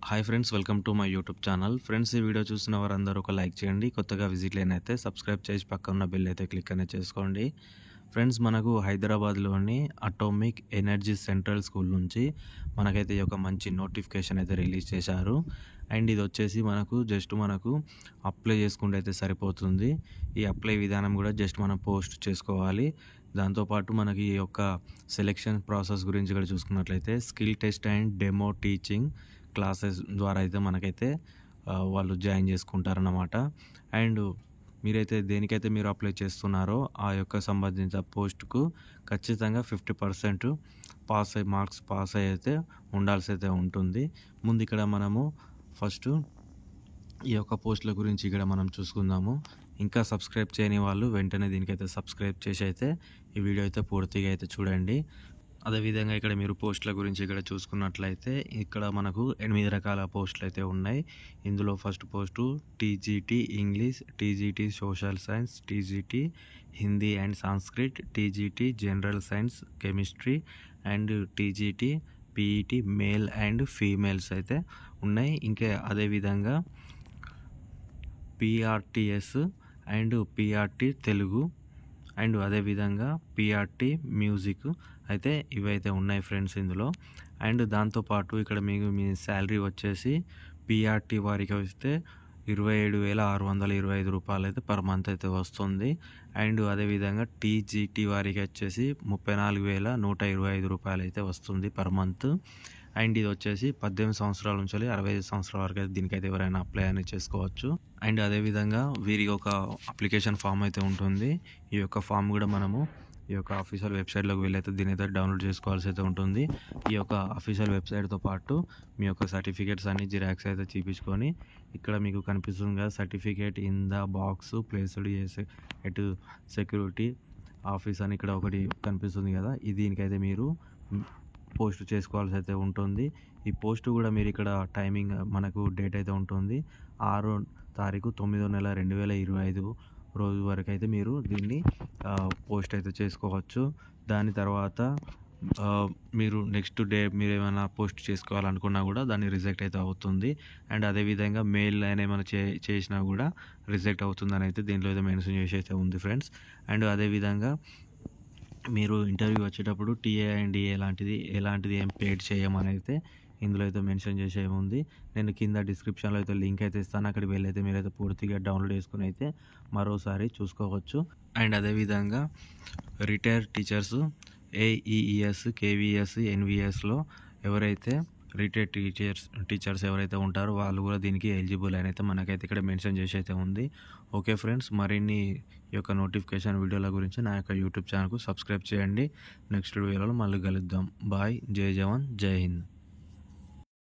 Hi friends, welcome to my YouTube channel. Friends, ఈ video చూస్తున్న వారందరూ ఒక లైక్ చేయండి. కొత్తగా విజిట్ లేనైతే సబ్స్క్రైబ్ చేసి పక్కన ఉన్న బెల్ అయితే క్లిక్ అనేది చేసుకోండి. ఫ్రెండ్స్, మనకు హైదరాబాద్లోని అటామిక్ ఎనర్జీ సెంట్రల్ స్కూల్ నుంచి మనకైతే ఒక మంచి నోటిఫికేషన్ అయితే రిలీజ్ చేశారు. అండ్ ఇది వచ్చేసి మనకు అప్లై చేసుకుంటే అయితే సరిపోతుంది. ఈ అప్లై విధానం కూడా జస్ట్ మనం పోస్ట్ చేసుకోవాలి. దాంతోపాటు మనకి ఈ యొక్క సెలెక్షన్ ప్రాసెస్ గురించి కూడా చూసుకున్నట్లయితే skill test and demo teaching classes ద్వారా అయితే మనకైతే వాళ్ళు జాయిన్ చేసుకుంటారన్నమాట. అండ్ మీరైతే దేనికైతే మీరు అప్లై చేస్తున్నారో ఆ యొక్క సంబంధించిన పోస్టుకు ఖచ్చితంగా 50% మార్క్స్ పాస్ అయితే ఉండాల్సి అయితే ఉంటుంది. ముందు ఇక్కడ మనము ఫస్ట్ ఈ యొక్క పోస్టుల గురించి ఇక్కడ మనం చూసుకుందాము. ఇంకా సబ్స్క్రైబ్ చేయని వాళ్ళు వెంటనే దీనికైతే సబ్స్క్రైబ్ చేసి అయితే ఈ వీడియో అయితే పూర్తిగా అయితే చూడండి. అదేవిధంగా ఇక్కడ మీరు పోస్టుల గురించి ఇక్కడ చూసుకున్నట్లయితే ఇక్కడ మనకు 8 రకాల పోస్టులు అయితే ఉన్నాయి. ఇందులో first post TGT English, TGT social science, TGT Hindi and Sanskrit, TGT general science chemistry and TGT PET male and females అయితే ఉన్నాయి. ఇంకా అదేవిధంగా పిఆర్టీఎస్ అండ్ పిఆర్టీ తెలుగు అండ్ అదేవిధంగా పిఆర్టీ మ్యూజిక్ అయితే ఇవైతే ఉన్నాయి ఫ్రెండ్స్ ఇందులో. అండ్ దాంతోపాటు ఇక్కడ మీ శాలరీ వచ్చేసి పిఆర్టీ వారికి వస్తే 27,625 రూపాయలు అయితే పర్ మంత్ అయితే వస్తుంది. అండ్ అదేవిధంగా టీజీటీ వారికి వచ్చేసి 34,125 రూపాయలు అయితే వస్తుంది పర్ మంత్. అండ్ ఇది వచ్చేసి 18 సంవత్సరాల నుంచి 65 సంవత్సరాల వరకు అయితే దీనికైతే ఎవరైనా అప్లై అనేది చేసుకోవచ్చు. అండ్ అదేవిధంగా వీరికి ఒక అప్లికేషన్ ఫామ్ అయితే ఉంటుంది. ఈ యొక్క ఫామ్ కూడా మనము ఈ యొక్క అఫీషియల్ వెబ్సైట్లోకి వెళ్ళైతే దీని అయితే డౌన్లోడ్ చేసుకోవాల్సి అయితే ఉంటుంది. ఈ యొక్క అఫీషియల్ వెబ్సైట్తో పాటు మీ యొక్క సర్టిఫికేట్స్ అన్ని జిరాక్స్ అయితే చూపించుకొని ఇక్కడ మీకు కనిపిస్తుంది కదా, certificate in the box placed at security office అని ఇక్కడ ఒకటి కనిపిస్తుంది కదా, దీనికైతే మీరు పోస్ట్ చేసుకోవాల్సి అయితే ఉంటుంది. ఈ పోస్ట్ కూడా మీరు ఇక్కడ టైమింగ్ మనకు డేట్ అయితే ఉంటుంది 6వ తారీఖు 9వ నెల 2025 రోజు వరకు అయితే మీరు దీన్ని పోస్ట్ అయితే చేసుకోవచ్చు. దాని తర్వాత మీరు నెక్స్ట్ డే మీరు ఏమైనా పోస్ట్ చేసుకోవాలనుకున్నా కూడా దాన్ని రిజెక్ట్ అయితే అవుతుంది. అండ్ అదేవిధంగా మెయిల్ అయినా ఏమైనా చేసినా కూడా రిజెక్ట్ అవుతుందని అయితే దీంట్లో అయితే మెన్షన్ చేసి అయితే ఉంది ఫ్రెండ్స్. అండ్ అదేవిధంగా మీరు ఇంటర్వ్యూ వచ్చేటప్పుడు టీఏ అండ్ డిఏ ఎలాంటిది ఏం పేడ్ చేయమని అయితే ఇందులో అయితే మెన్షన్ చేసే ఉంది. నేను కింద డిస్క్రిప్షన్లో అయితే లింక్ అయితే ఇస్తాను. అక్కడికి వెళ్ళైతే మీరైతే పూర్తిగా డౌన్లోడ్ చేసుకుని అయితే మరోసారి చూసుకోవచ్చు. అండ్ అదేవిధంగా రిటైర్డ్ టీచర్స్ ఏఈఈఎస్, కేవీఎస్, ఎన్వీఎస్లో ఎవరైతే రిటైర్డ్ టీచర్స్ ఎవరైతే ఉంటారో వాళ్ళు కూడా దీనికి ఎలిజిబుల్ అని అయితే మనకైతే ఇక్కడ మెన్షన్ చేసి అయితే ఉంది. ఓకే ఫ్రెండ్స్, మరిన్ని ఈ యొక్క నోటిఫికేషన్ వీడియోల గురించి నా యొక్క యూట్యూబ్ ఛానల్కు సబ్స్క్రైబ్ చేయండి. నెక్స్ట్ వీడియోలో మళ్ళీ కలుద్దాం. బాయ్, జై జవాన్, జై హింద్.